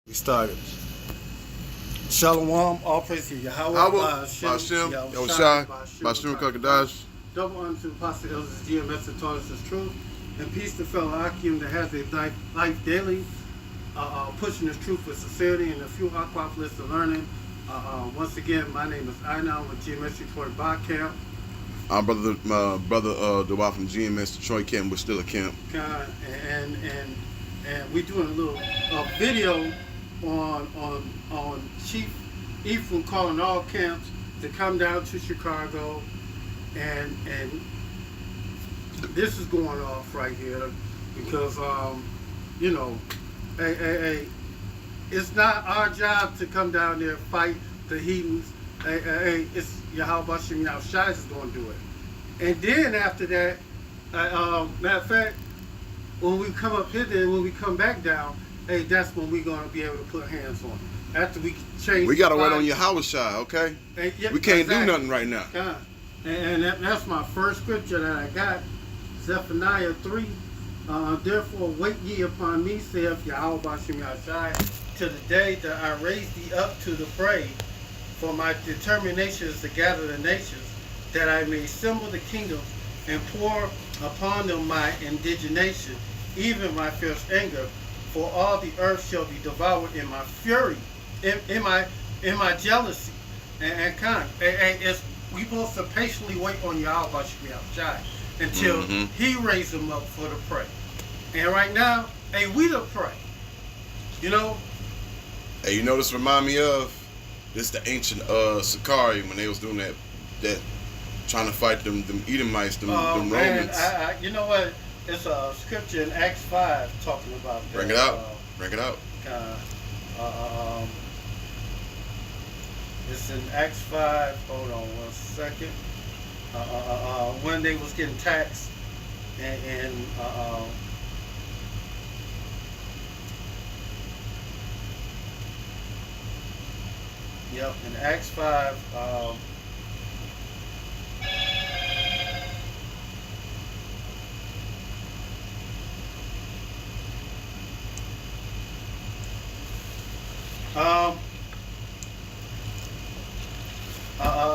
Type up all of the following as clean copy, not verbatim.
We started. Shalom, all praise to Yahweh, Ba'ashem, Yahushai, Ba'ashem Kakadash. Double honor to Apostle Elders GMS and Taurus is truth. And peace to fellow Akim that has a life daily, pushing this truth with sincerity and a few aquapolis of learning. Once again, my name is Aina with GMS Detroit Bar Camp. I'm brother Dewalt from GMS Detroit Camp. We're still a camp. And we're doing a little video on Chief Ephraim calling all camps to come down to Chicago, and this is going off right here because it's not our job to come down there and fight the heathens. It's Yahweh Shem Yahushai is going to do it. And then after that, matter of fact, when we come up here, then when we come back down, that's when we're going to be able to put hands on them. After we change, we got to wait on Yahushai, okay? We can't do nothing right now. And that's my first scripture that I got, Zephaniah 3. Therefore wait ye upon me, saith Yahweh Shem Yahushai, to the day that I raise thee up to the fray. For my determination is to gather the nations, that I may assemble the kingdoms and pour upon them my indignation, even my fierce anger. For all the earth shall be devoured in my fury, in my jealousy, and we supposed to patiently wait on Yahweh Shai until He raise them up for the prey. And right now, we the prey. You know. Hey, you know this remind me of this the ancient Sakari when they was doing that trying to fight them Edomites, them Romans. You know what? It's a scripture in Acts 5 talking about that. Bring it out. Bring it out. It's in Acts 5. Hold on one second. When they was getting taxed and yep, in Acts 5.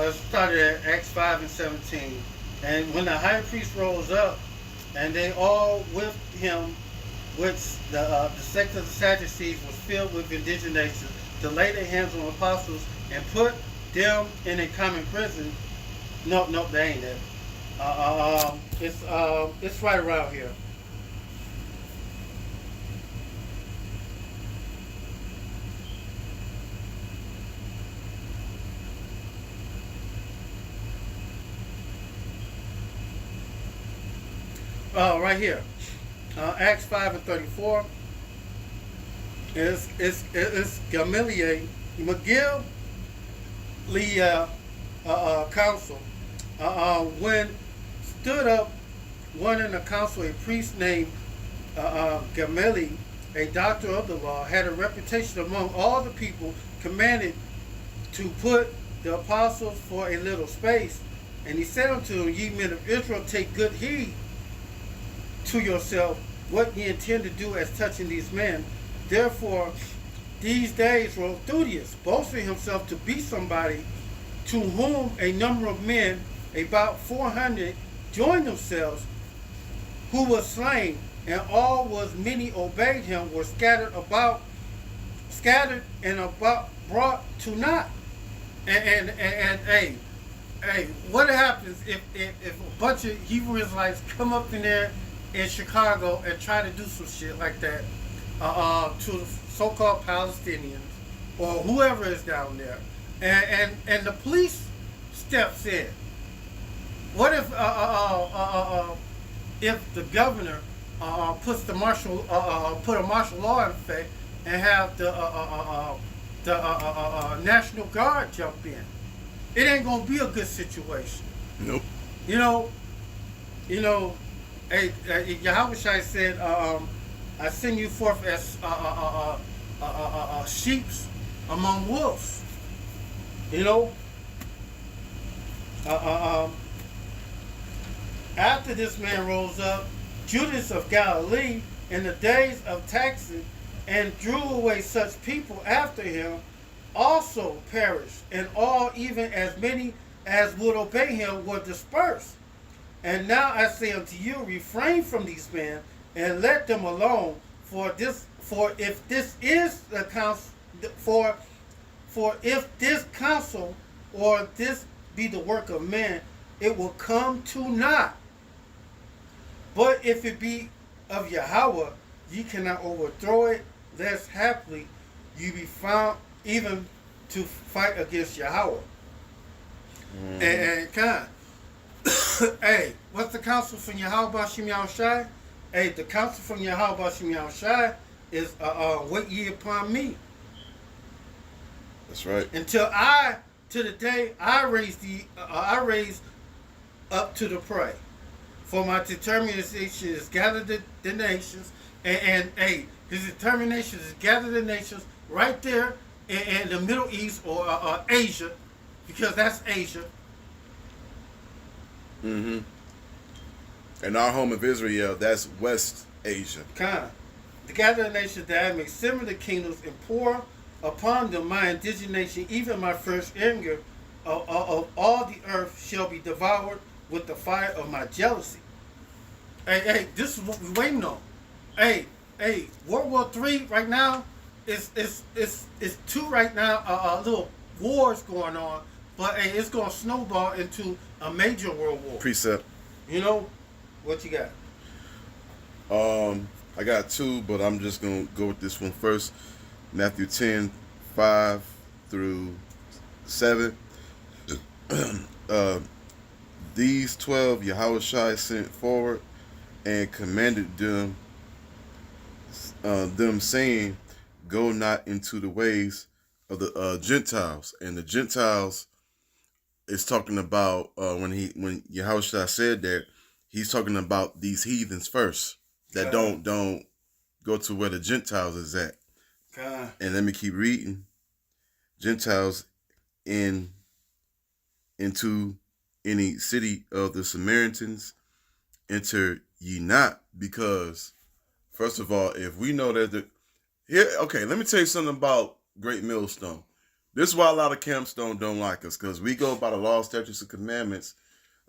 It started at Acts 5 and 17. And when the high priest rose up, and they all with him, which the sect of the Sadducees was filled with indignation, to lay their hands on apostles and put them in a common prison. No, they ain't that. It's right around here. Right here, Acts 5 and 34. It's Gamaliel, council. When stood up one in the council, a priest named Gamaliel, a doctor of the law, had a reputation among all the people, commanded to put the apostles for a little space. And he said unto them, ye men of Israel, take good heed to yourself what ye intend to do as touching these men. Therefore, these days Rothodius boasted himself to be somebody, to whom a number of men, about 400, joined themselves, who was slain, and all was many obeyed him, were scattered and about brought to naught. And what happens if a bunch of Hebrew Israelites come up in there in Chicago and try to do some shit like that to the so-called Palestinians or whoever is down there, and the police steps in? What if the governor puts the put a martial law in effect and have the National Guard jump in? It ain't gonna be a good situation. Nope. You know. Yahushua said, I send you forth as sheep among wolves. You know? After this man rose up, Judas of Galilee, in the days of taxing, and drew away such people after him, also perished, and all, even as many as would obey him, were dispersed. And now I say unto you, refrain from these men, and let them alone. For if this is the counsel, for if this counsel or this be the work of men, it will come to naught. But if it be of Yahweh, ye cannot overthrow it, lest haply you be found even to fight against Yahweh. And kind. Hey, what's the counsel from Yahweh Bashim Yahushai? Hey, the counsel from Yahweh Bashim Yahushai is wait ye upon me. That's right. Until to the day I raise up to the prey. For my determination is gather the nations, and hey, his determination is gather the nations right there in the Middle East or Asia, because that's Asia. Mm-hmm. And our home of Israel, that's West Asia. Kind. To gather the nations that I may simmer the kingdoms and pour upon them my indignation, even my first anger of all the earth shall be devoured with the fire of my jealousy. Hey, this is what we're waiting on. Hey, World War III right now is two right now, little wars going on, but hey, it's going to snowball into a major world war. Precept. You know, what you got? I got two, but I'm just going to go with this one first. Matthew 10, 5 through 7. These 12 Yahushua sent forward and commanded them, saying, go not into the ways of the Gentiles. And the Gentiles is talking about when Yahushua said that, he's talking about these heathens first that don't go to where the Gentiles is at. God. And let me keep reading. Gentiles into any city of the Samaritans enter ye not, because first of all, if we know that let me tell you something about Great Millstone. This is why a lot of camps don't like us, because we go by the law, statutes, and commandments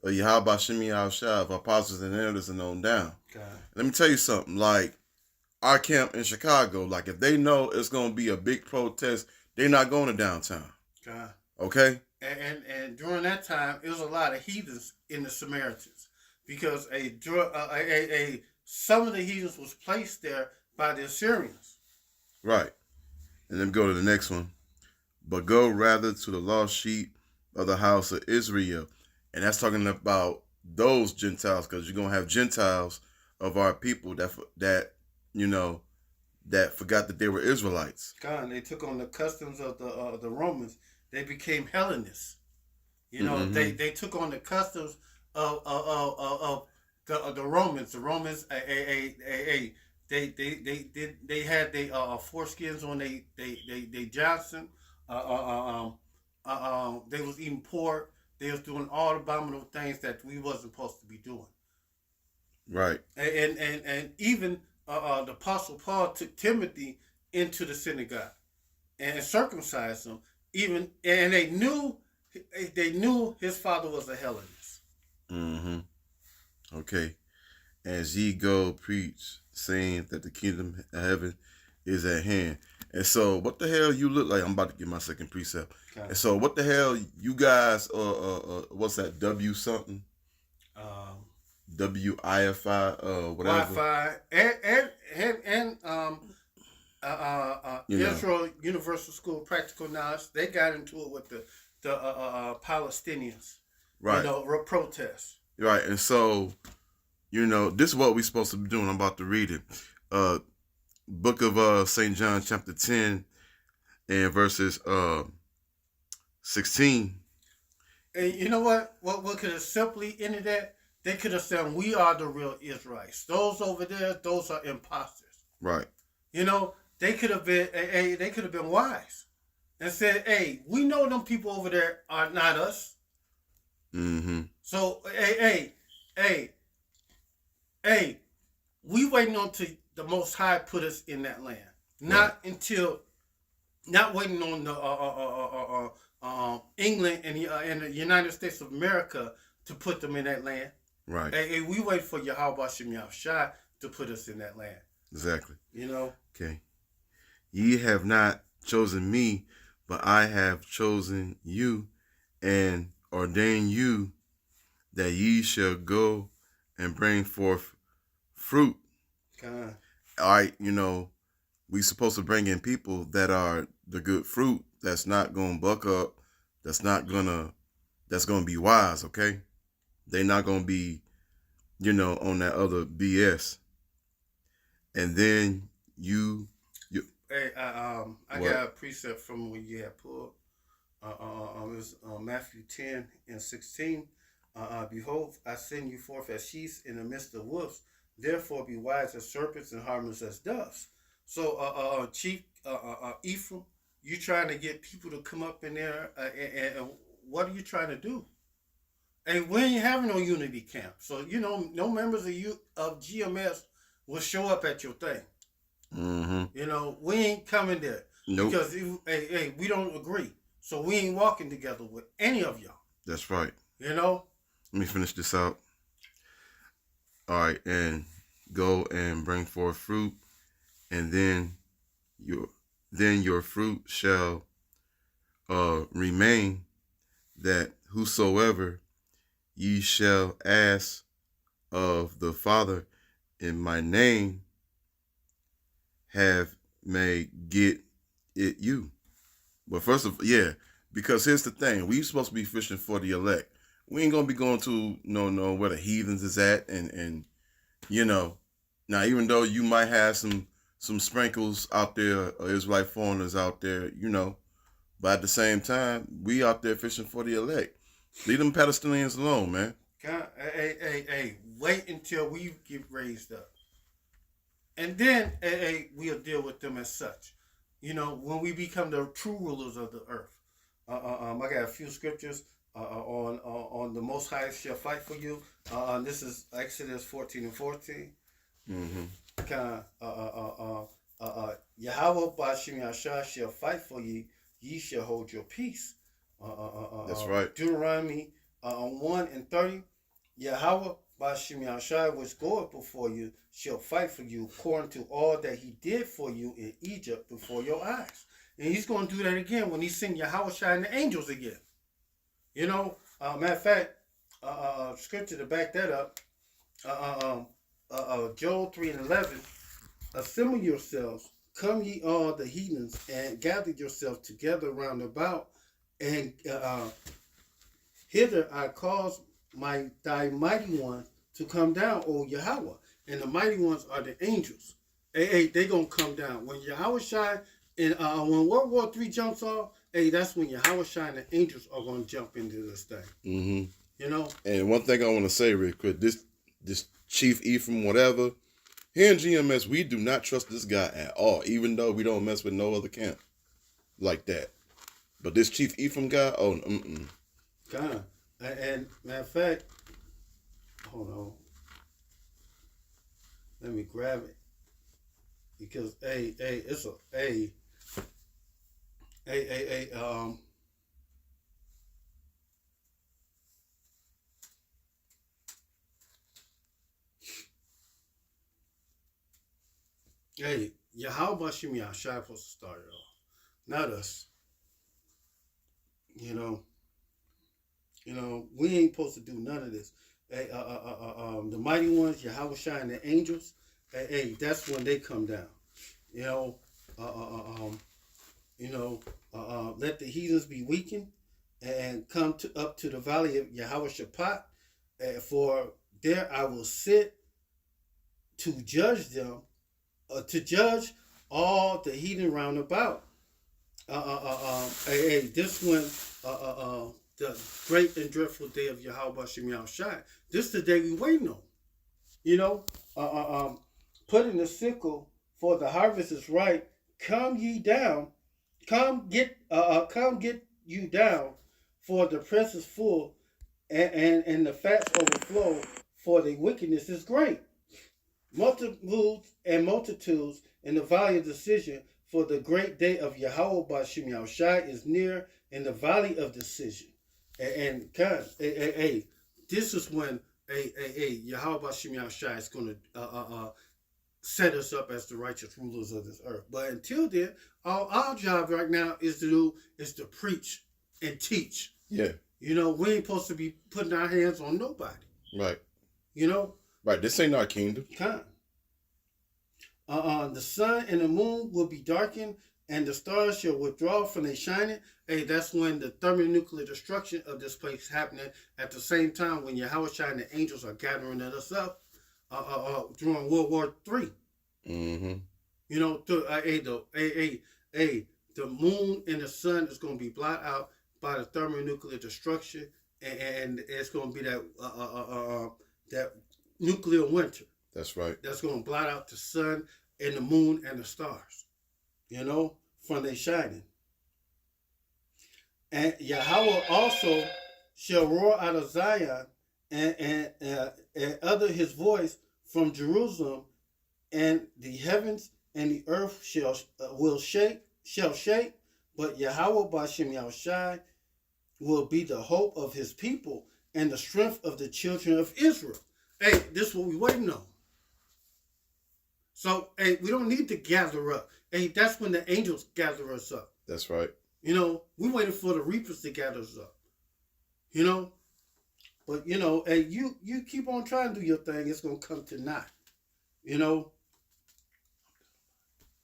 of Yahweh Shem Yahushua, of our apostles and elders and on down. God. Let me tell you something, like our camp in Chicago, like if they know it's going to be a big protest, they're not going to downtown. God. Okay? And during that time, it was a lot of heathens in the Samaritans, because some of the heathens was placed there by the Assyrians. Right. And then go to the next one. But go rather to the lost sheep of the house of Israel. And that's talking about those Gentiles, because you're going to have Gentiles of our people that forgot that they were Israelites. God, they took on the customs of the Romans. They became Hellenists. You know, Mm-hmm. they took on the customs of the Romans. The Romans, they had their foreskins on they Johnson. They was eating pork. They was doing all the abominable things that we wasn't supposed to be doing. Right. And even the Apostle Paul took Timothy into the synagogue and circumcised him. And they knew his father was a Hellenist. Mm-hmm. Okay. As ye go preach, saying that the kingdom of heaven is at hand. And so, what the hell you look like? I'm about to get my second precept. Okay. And so, what the hell you guys? What's that? W something? WIFI? Whatever. Wi-Fi and Israel Universal School of Practical Knowledge. They got into it with the Palestinians. Right. Protests. Right. And so, this is what we're supposed to be doing. I'm about to read it. Book of St. John, chapter 10, and verses 16. And you know what? What could have simply ended that? They could have said, we are the real Israelites. Those over there, those are imposters. Right. They could have been wise and said, hey, we know them people over there are not us. Mm-hmm. So, hey, we waiting on to the Most High put us in that land. not until not waiting on the England and the United States of America to put them in that land. Right. Hey, we wait for Yahweh Shem Shai to put us in that land. Exactly. You know. Okay. Ye have not chosen me, but I have chosen you, and ordained you that ye shall go and bring forth fruit. God. All right, we supposed to bring in people that are the good fruit, that's not gonna buck up, that's gonna be wise, okay? They're not gonna be, on that other BS. And then you Hey, I got a precept from when you had pulled. It was Matthew 10:16. Behold, I send you forth as sheep in the midst of wolves. Therefore, be wise as serpents and harmless as doves. So, Chief Ephraim, you trying to get people to come up in there, and what are you trying to do? And we ain't having no unity camp, so no members of GMS will show up at your thing. Mm-hmm. We ain't coming there. Nope. Because we don't agree. So we ain't walking together with any of y'all. That's right. Let me finish this out. All right, and go and bring forth fruit, and then your fruit shall remain, that whosoever ye shall ask of the Father in my name may get it you. But first of all, yeah, because here's the thing. We supposed to be fishing for the elect. We ain't going to be going to no where the heathens is at. And now even though you might have some sprinkles out there, Israelite foreigners out there, but at the same time, we out there fishing for the elect. Leave them Palestinians alone, man. Hey, wait until we get raised up. And then we'll deal with them as such. When we become the true rulers of the earth. I got a few scriptures on the Most High shall fight for you. This is Exodus 14:14. Mm-hmm. Yahweh Bashim Yashar shall fight for you. Ye shall hold your peace. That's right. Deuteronomy 1:30. Yahweh Bashim Yashar, which goeth before you, shall fight for you according to all that he did for you in Egypt before your eyes. And he's going to do that again when he send Yahweh Shai and the angels again. Matter of fact, scripture to back that up, Joel 3:11, assemble yourselves, come ye all the heathens, and gather yourselves together round about, and hither I cause thy mighty ones to come down, O Yahweh. And the mighty ones are the angels. They gonna come down. When Yahweh Shai and when World War III jumps off, that's when Yahweh Shai and the angels are gonna jump into this thing. Mm-hmm. And one thing I want to say real quick, this Chief Ephraim, whatever, here in GMS, we do not trust this guy at all, even though we don't mess with no other camp like that. But this Chief Ephraim guy, God. And matter of fact, hold on. Let me grab it. Because it's Yahweh Bashim Yashai supposed to start it off. Not us. We ain't supposed to do none of this. The mighty ones, Yahweh Shai and the angels, that's when they come down. Let the heathens be weakened and come up to the valley of Yahweh Shaphat, for there I will sit to judge them, to judge all the heathen round about. This one, the great and dreadful day of Yahweh Shem Shai. This is the day we waiting on. Putting the sickle, for the harvest is ripe. Come ye down, come get you down, for the press is full, and the fats overflow, for the wickedness is great. multitudes and multitudes in the valley of decision, for the great day of Yahweh Bashim Yahushai is near in the valley of decision. And God, this is when Yahweh Bashim Yahushai is going to set us up as the righteous rulers of this earth. But until then, our job right now is to preach and teach. Yeah. You know, we ain't supposed to be putting our hands on nobody. Right. You know? Right. This ain't our kingdom. Come. The sun and the moon will be darkened, and the stars shall withdraw from their shining. Hey, that's when the thermonuclear destruction of this place is happening at the same time when Yahweh and the angels are gathering us up during World War III. Mm-hmm. You know, the moon and the sun is going to be blotted out by the thermonuclear destruction, and it's going to be that nuclear winter. That's right. That's going to blot out the sun and the moon and the stars, you know, from their shining. And Yahweh also shall roar out of Zion and utter his voice from Jerusalem, and the heavens and the earth shall shake, but Yahweh Bashim Yahushai will be the hope of his people and the strength of the children of Israel. Hey, this is what we waiting on. So, hey, we don't need to gather up. Hey, that's when the angels gather us up. That's right. You know, we waiting for the reapers to gather us up. You know? But, you know, hey, you keep on trying to do your thing, it's going to come to naught. You know?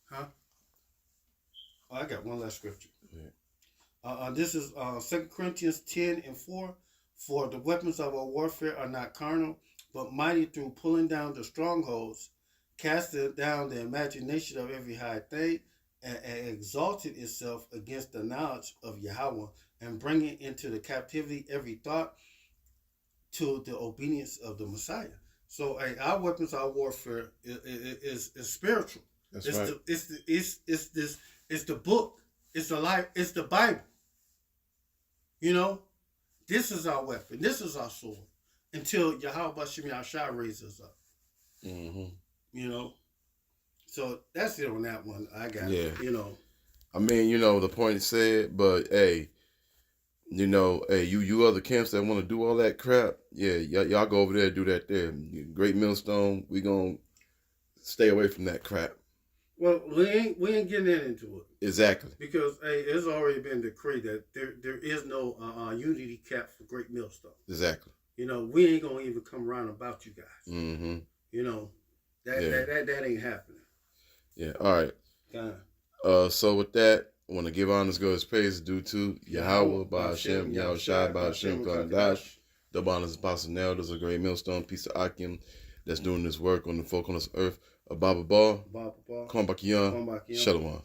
Huh? Oh, I got one last scripture. Yeah. This is 2 Corinthians 10:4. For the weapons of our warfare are not carnal, but mighty through pulling down the strongholds, casting down the imagination of every high thing, and exalted itself against the knowledge of Yahweh, and bringing into the captivity every thought to the obedience of the Messiah. So our weapons, our warfare is spiritual. That's right. It's the book. It's the life. It's the Bible. You know, this is our weapon. This is our sword. Until Yahweh Bashim Yahushua raises us up. Mm-hmm. You know, so that's it on that one. I got it. You know, I mean, you know, the point is said, but hey, you know, hey, you other camps that want to do all that crap, yeah, y'all go over there and do that there. Great Millstone, we gonna stay away from that crap. Well, we ain't getting into it. Exactly. Because hey, it's already been decreed that there is no unity cap for Great Millstone. Exactly. You know, we ain't gonna even come around about you guys. Mm-hmm. You know, that ain't happening. Yeah. All right. So with that, I want to give honors, go his praise due to Yahweh, Ba'ashem, Yahushai, Ba'ashem, Kaladash, the honors apostle and elders of Great Millstone, Peace of Akim, that's doing this work on the folk on this earth. Baba Ba, Kwambakiyan, Shalom.